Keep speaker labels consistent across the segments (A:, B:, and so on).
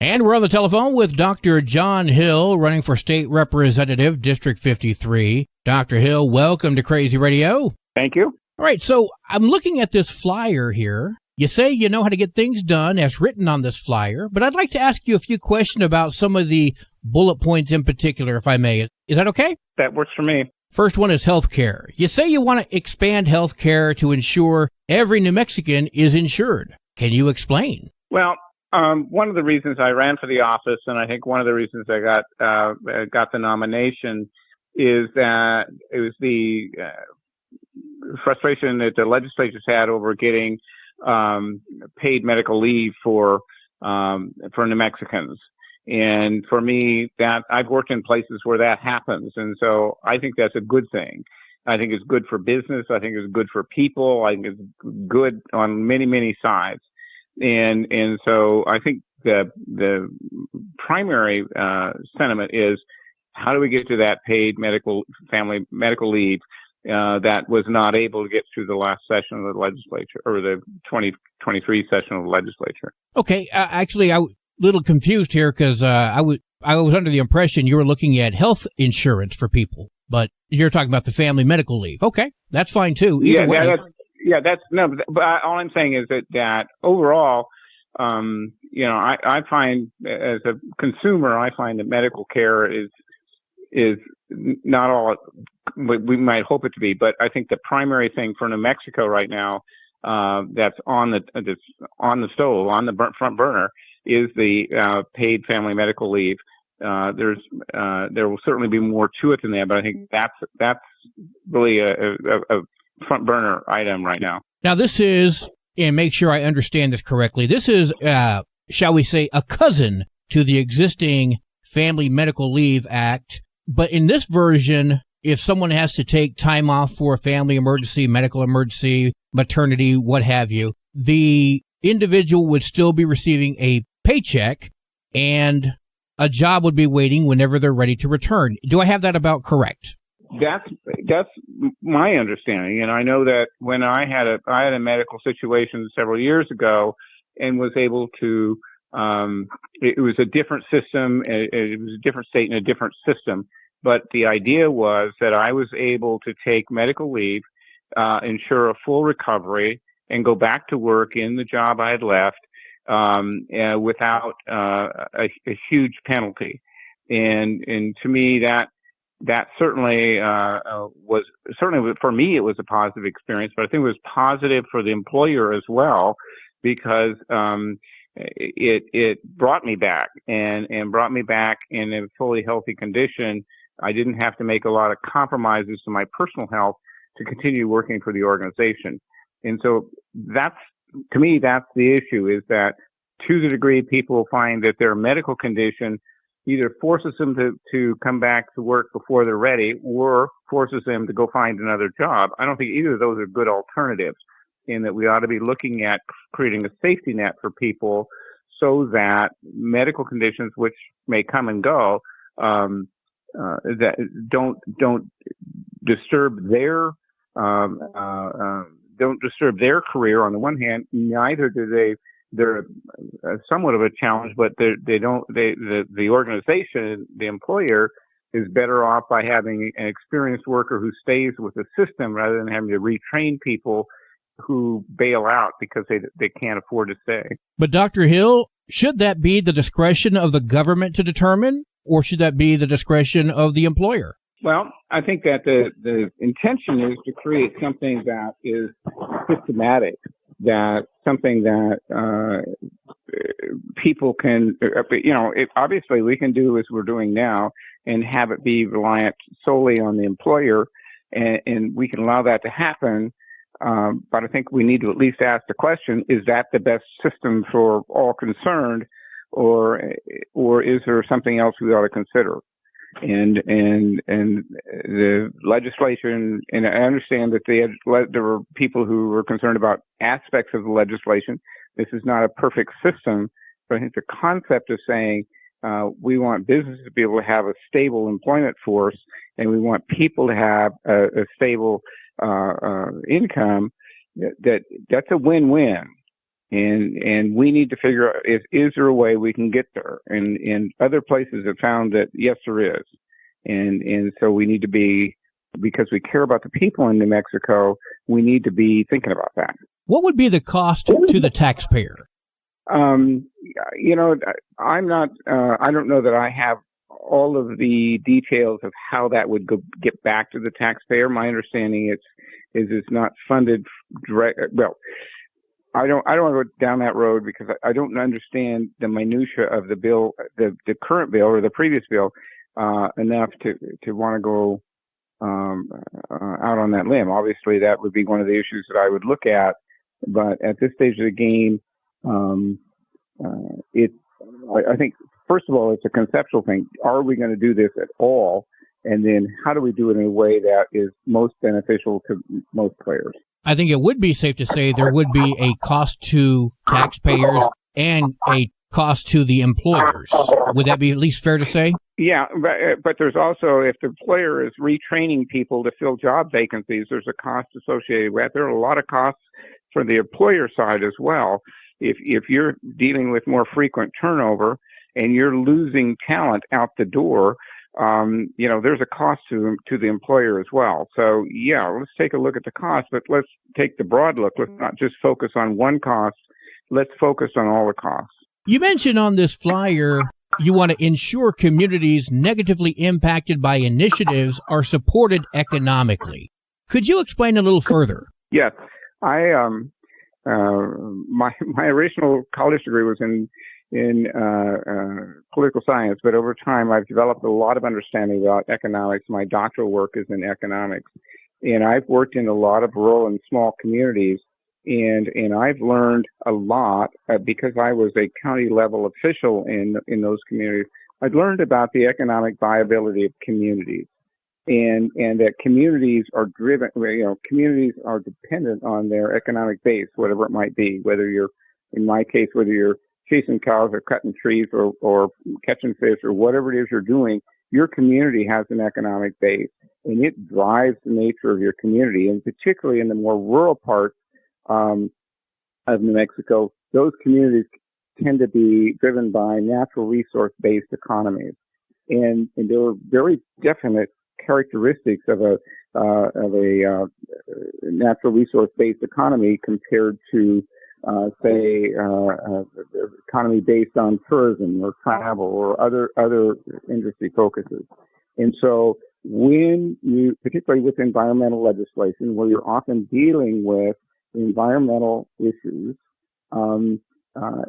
A: And we're on the telephone with Dr. John Hill, running for State Representative, District 53. Dr. Hill, welcome to Crazy Radio.
B: Thank you.
A: All right, so I'm looking at this flyer here. You say you know how to get things done as written on this flyer, but I'd like to ask you a few questions about some of the bullet points in particular, if I may. Is that okay?
B: That works for me.
A: First one is healthcare. You say you want to expand healthcare to ensure every New Mexican is insured. Can you explain?
B: Well, one of the reasons I ran for the office, and I think one of the reasons I got the nomination, is that it was the frustration that the legislature's had over getting paid medical leave for New Mexicans. And for me, that I've worked in places where that happens, and so I think that's a good thing. I think it's good for business. I think it's good for people. I think it's good on many, many sides. And so I think the primary sentiment is, how do we get to that paid family medical leave that was not able to get through the last session of the legislature, or the 2023 session of the legislature?
A: Okay, actually, I'm a little confused here because I was under the impression you were looking at health insurance for people, but you're talking about the family medical leave. Okay, that's fine too. Either way.
B: But all I'm saying is that overall, I find, as a consumer, I find that medical care is not all we might hope it to be. But I think the primary thing for New Mexico right now, that's on the stove, on the front burner, is the paid family medical leave. There will certainly be more to it than that, but I think that's really a front burner item right now.
A: Now this is, and make sure I understand this correctly, this is, shall we say, a cousin to the existing Family Medical Leave Act. But in this version, if someone has to take time off for a family emergency, medical emergency, maternity, what have you, the individual would still be receiving a paycheck and a job would be waiting whenever they're ready to return. Do I have that about correct?
B: That's my understanding, and I know that when I had a medical situation several years ago, and was able to. It was a different system. It was a different state and a different system. But the idea was that I was able to take medical leave, ensure a full recovery, and go back to work in the job I had left without a huge penalty. And to me, that certainly was for me, it was a positive experience, but I think it was positive for the employer as well, because it brought me back and brought me back in a fully healthy condition. I didn't have to make a lot of compromises to my personal health to continue working for the organization. And so to me, that's the issue, is that to the degree people find that their medical condition either forces them to come back to work before they're ready, or forces them to go find another job. I don't think either of those are good alternatives, and that we ought to be looking at creating a safety net for people so that medical conditions, which may come and go, that don't disturb their career on the one hand. Neither do they're somewhat of a challenge, but the organization, the employer, is better off by having an experienced worker who stays with the system rather than having to retrain people who bail out because they can't afford to stay.
A: But Dr. Hill, should that be the discretion of the government to determine, or should that be the discretion of the employer?
B: Well, I think that the intention is to create something that is systematic, that something that people can, obviously we can do as we're doing now and have it be reliant solely on the employer, and we can allow that to happen. But I think we need to at least ask the question, is that the best system for all concerned, or is there something else we ought to consider? And the legislation, and I understand that there were people who were concerned about aspects of the legislation. This is not a perfect system, but I think the concept of saying we want businesses to be able to have a stable employment force, and we want people to have a stable income, that's a win-win. And we need to figure out, is there a way we can get there? And other places have found that, yes, there is. And so we need to be, because we care about the people in New Mexico, we need to be thinking about that.
A: What would be the cost to the taxpayer?
B: You know, I'm not, I don't know that I have all of the details of how that would get back to the taxpayer. My understanding is it's not funded direct. Well, I don't want to go down that road because I don't understand the minutia of the bill, the current bill or the previous bill, enough to want to go out on that limb. Obviously, that would be one of the issues that I would look at. But at this stage of the game, I think, first of all, it's a conceptual thing. Are we going to do this at all? And then how do we do it in a way that is most beneficial to most players?
A: I think it would be safe to say there would be a cost to taxpayers and a cost to the employers. Would that be at least fair to say?
B: Yeah, but there's also, if the employer is retraining people to fill job vacancies, there's a cost associated with that. There are a lot of costs for the employer side as well. If you're dealing with more frequent turnover and you're losing talent out the door, you know, there's a cost to the employer as well. So, yeah, let's take a look at the cost, but let's take the broad look. Let's not just focus on one cost. Let's focus on all the costs.
A: You mentioned on this flyer you want to ensure communities negatively impacted by initiatives are supported economically. Could you explain a little further?
B: Yes. My original college degree was in political science, but over time I've developed a lot of understanding about economics. My doctoral work is in economics, and I've worked in a lot of rural and small communities, and I've learned a lot because I was a county level official in those communities. I've learned about the economic viability of communities, and that communities are driven. You know, communities are dependent on their economic base, whatever it might be. Whether you're, in my case, whether you're chasing cows or cutting trees or catching fish or whatever it is you're doing, your community has an economic base, and it drives the nature of your community. And particularly in the more rural parts of New Mexico, those communities tend to be driven by natural resource-based economies, and there are very definite characteristics of a natural resource-based economy compared to, say, economy based on tourism or travel or other industry focuses. And so when you, particularly with environmental legislation, where you're often dealing with environmental issues,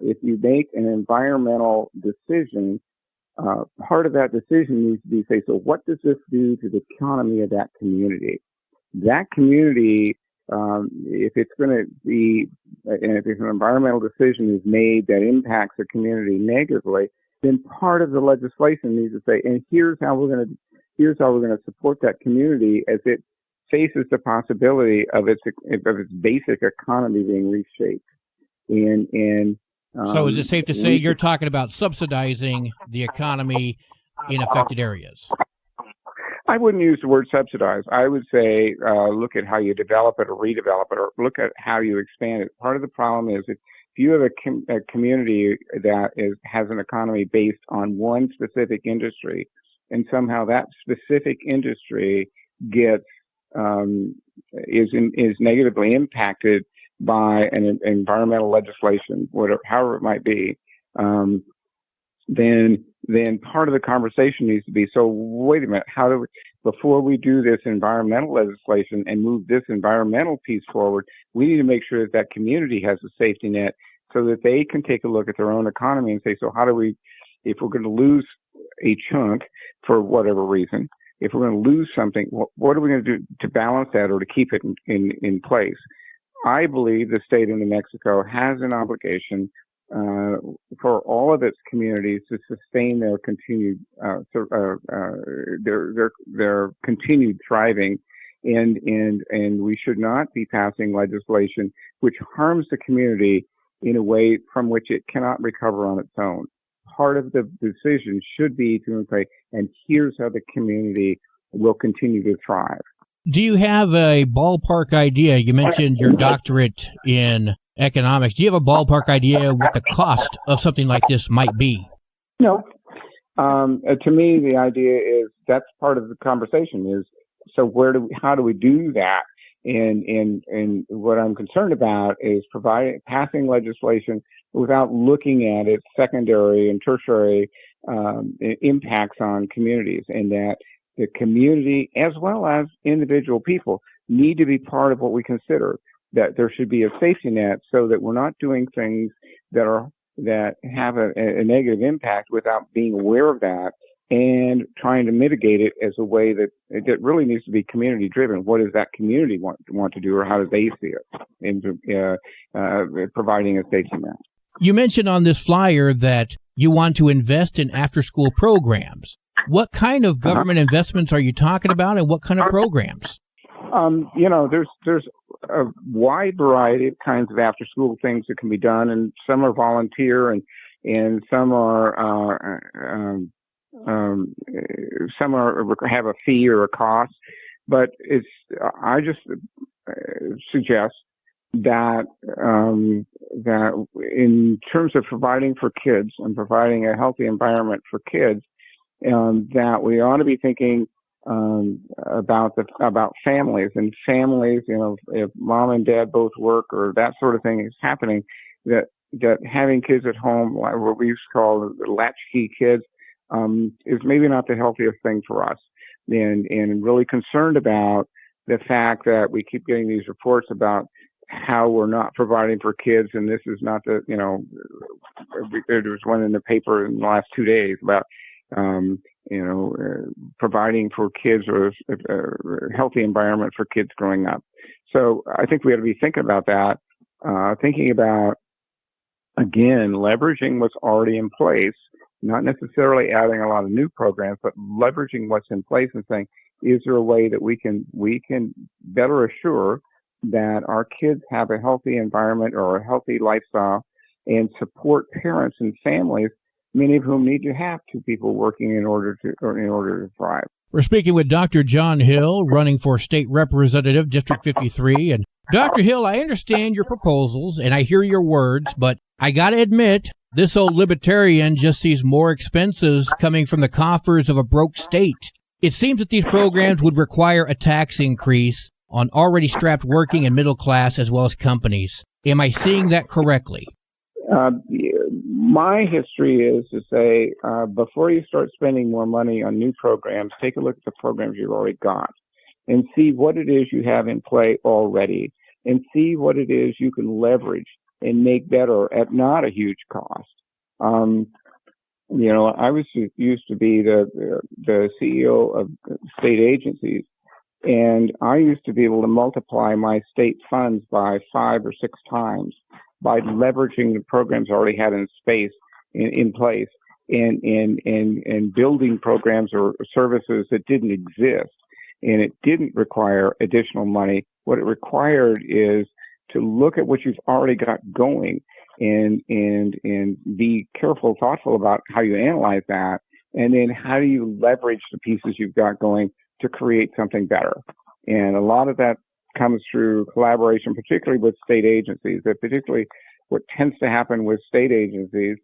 B: if you make an environmental decision, part of that decision needs to be, say, so what does this do to the economy of that community? That community, if it's going to be, and if an environmental decision is made that impacts the community negatively, then part of the legislation needs to say, and here's how we're going to support that community as it faces the possibility of its basic economy being reshaped.
A: So is it safe to say you're talking about subsidizing the economy in affected areas?
B: I wouldn't use the word subsidize. I would say look at how you develop it or redevelop it, or look at how you expand it. Part of the problem is if you have a community that has an economy based on one specific industry, and somehow that specific industry gets is negatively impacted by an environmental legislation, however it might be, then part of the conversation needs to be, so wait a minute, before we do this environmental legislation and move this environmental piece forward, we need to make sure that that community has a safety net so that they can take a look at their own economy and say, so how do we, if we're going to lose a chunk for whatever reason, if we're going to lose something, what are we going to do to balance that or to keep it in place? I believe the state of New Mexico has an obligation for all of its communities to sustain their continued their continued thriving, and we should not be passing legislation which harms the community in a way from which it cannot recover on its own. Part of the decision should be to say, and here's how the community will continue to thrive.
A: Do you have a ballpark idea? You mentioned your doctorate in economics. Do you have a ballpark idea what the cost of something like this might be?
B: No. To me, the idea is that's part of the conversation is, so how do we do that? And what I'm concerned about is passing legislation without looking at its secondary and tertiary impacts on communities, and that the community as well as individual people need to be part of what we consider. That there should be a safety net so that we're not doing things that have a negative impact without being aware of that and trying to mitigate it as a way that really needs to be community driven. What does that community want to do, or how do they see it in providing a safety net?
A: You mentioned on this flyer that you want to invest in after-school programs. What kind of government investments are you talking about, and what kind of programs?
B: There's a wide variety of kinds of after-school things that can be done, and some are volunteer, and some have a fee or a cost. But I just suggest that in terms of providing for kids and providing a healthy environment for kids, that we ought to be thinking about families, and families, if mom and dad both work or that sort of thing is happening, that having kids at home, what we used to call latchkey kids, is maybe not the healthiest thing for us. And really concerned about the fact that we keep getting these reports about how we're not providing for kids, and this is not there was one in the paper in the last 2 days about providing for kids, or a healthy environment for kids growing up. So I think we have to be thinking about that, thinking about, again, leveraging what's already in place, not necessarily adding a lot of new programs, but leveraging what's in place and saying, is there a way that we can better assure that our kids have a healthy environment or a healthy lifestyle, and support parents and families, many of whom need to have two people working in order to thrive.
A: We're speaking with Dr. John Hill, running for State Representative, District 53. And Dr. Hill, I understand your proposals and I hear your words, but I got to admit, this old libertarian just sees more expenses coming from the coffers of a broke state. It seems that these programs would require a tax increase on already strapped working and middle class as well as companies. Am I seeing that correctly?
B: My history is to say, before you start spending more money on new programs, take a look at the programs you've already got and see what it is you have in play already, and see what it is you can leverage and make better at not a huge cost. I used to be the CEO of state agencies, and I used to be able to multiply my state funds by 5 or 6 times by leveraging the programs I already had in place, and building programs or services that didn't exist. And it didn't require additional money. What it required is to look at what you've already got going, and be careful, thoughtful about how you analyze that, and then how do you leverage the pieces you've got going to create something better. And a lot of that comes through collaboration, particularly with state agencies. That particularly what tends to happen with state agencies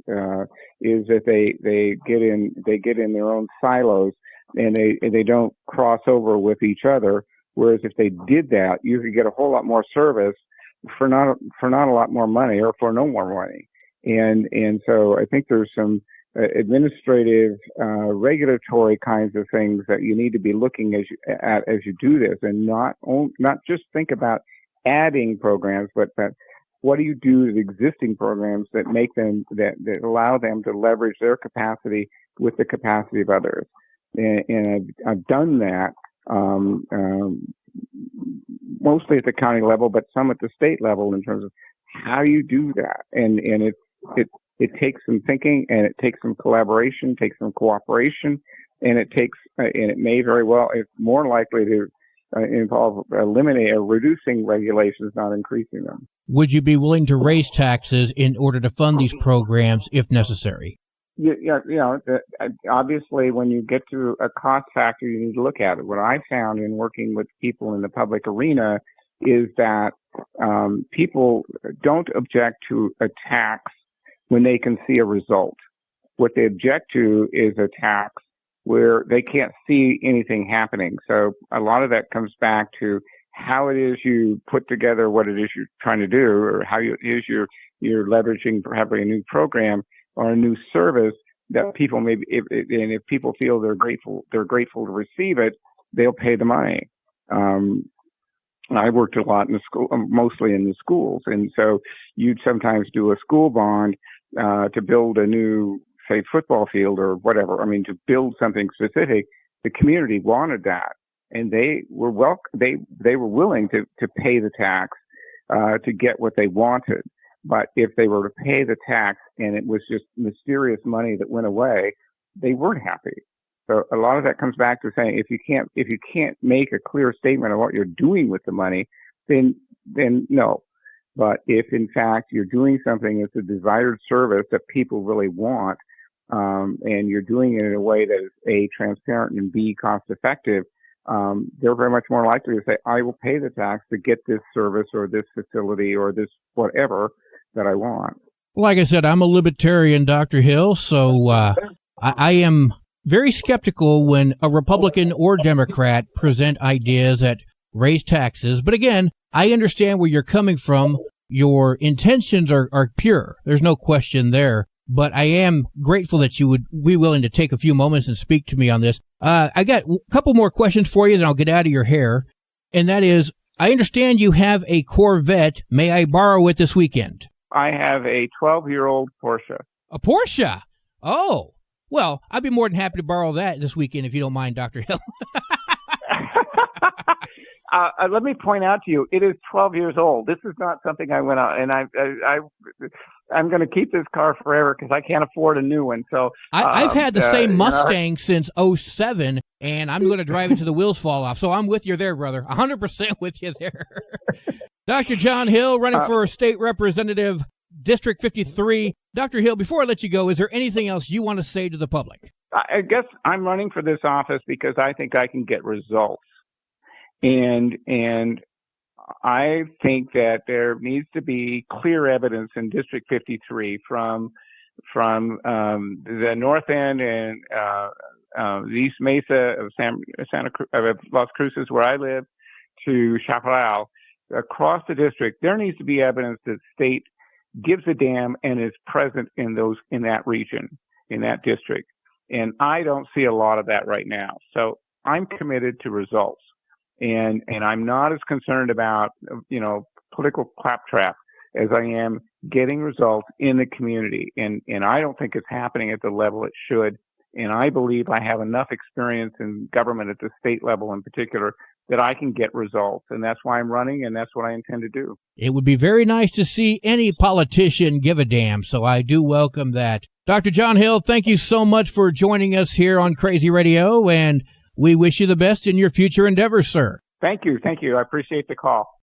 B: is that they get in their own silos, and they don't cross over with each other. Whereas if they did that, you could get a whole lot more service for not a lot more money, or for no more money. And so I think there's some administrative, regulatory kinds of things that you need to be looking as you do this, and not just think about adding programs, but that what do you do to the existing programs that make them that allow them to leverage their capacity with the capacity of others. And I've done that mostly at the county level, but some at the state level, in terms of how you do that. And it takes some thinking, and it takes some collaboration, takes some cooperation, and it may very well, it's more likely to involve eliminating or reducing regulations, not increasing them.
A: Would you be willing to raise taxes in order to fund these programs if necessary?
B: Yeah, obviously, when you get to a cost factor, you need to look at it. What I found in working with people in the public arena is that people don't object to a tax when they can see a result. What they object to is a tax where they can't see anything happening. So a lot of that comes back to how it is you put together what it is you're trying to do, or how it is you're leveraging perhaps a new program or a new service that people maybe, if people feel they're grateful to receive it, they'll pay the money. I worked a lot in the school, mostly in the schools, and so you'd sometimes do a school bond to build a new, say, football field or whatever. I mean, to build something specific. The community wanted that, and they were they were willing to pay the tax to get what they wanted. But if they were to pay the tax and it was just mysterious money that went away, they weren't happy. So a lot of that comes back to saying if you can't make a clear statement of what you're doing with the money, then no. But if in fact you're doing something that's a desired service that people really want, and you're doing it in a way that is A, transparent, and B, cost effective, they're very much more likely to say, I will pay the tax to get this service or this facility or this whatever that I want.
A: Like I said, I'm a libertarian, Dr. Hill, so I am very skeptical when a Republican or Democrat present ideas that raise taxes. But again, I understand where you're coming from. Your intentions are pure. There's no question there. But I am grateful that you would be willing to take a few moments and speak to me on this. I got a couple more questions for you, then I'll get out of your hair. And that is, I understand you have a Corvette. May I borrow it this weekend?
B: I have a 12-year-old Porsche.
A: A Porsche? Oh, well, I'd be more than happy to borrow that this weekend if you don't mind, Dr. Hill.
B: Let me point out to you, it is 12 years old. This is not something I went out, and I'm going to keep this car forever because I can't afford a new one. So
A: I've had the same Mustang since 2007, and I'm going to drive it till the wheels fall off. So I'm with you there, brother. 100% with you there. Dr. John Hill, running for State Representative, District 53. Dr. Hill, before I let you go, is there anything else you want to say to the public?
B: I guess I'm running for this office because I think I can get results. And I think that there needs to be clear evidence in District 53 from the north end and the East Mesa of Las Cruces, where I live, to Chaparral, across the district. There needs to be evidence that state gives a damn and is present in that region, in that district. And I don't see a lot of that right now. So I'm committed to results. And I'm not as concerned about, political claptrap as I am getting results in the community. And I don't think it's happening at the level it should. And I believe I have enough experience in government at the state level in particular that I can get results. And that's why I'm running, and that's what I intend to do.
A: It would be very nice to see any politician give a damn. So I do welcome that. Dr. John Hill, thank you so much for joining us here on Crazy Radio, and we wish you the best in your future endeavors, sir.
B: Thank you. I appreciate the call.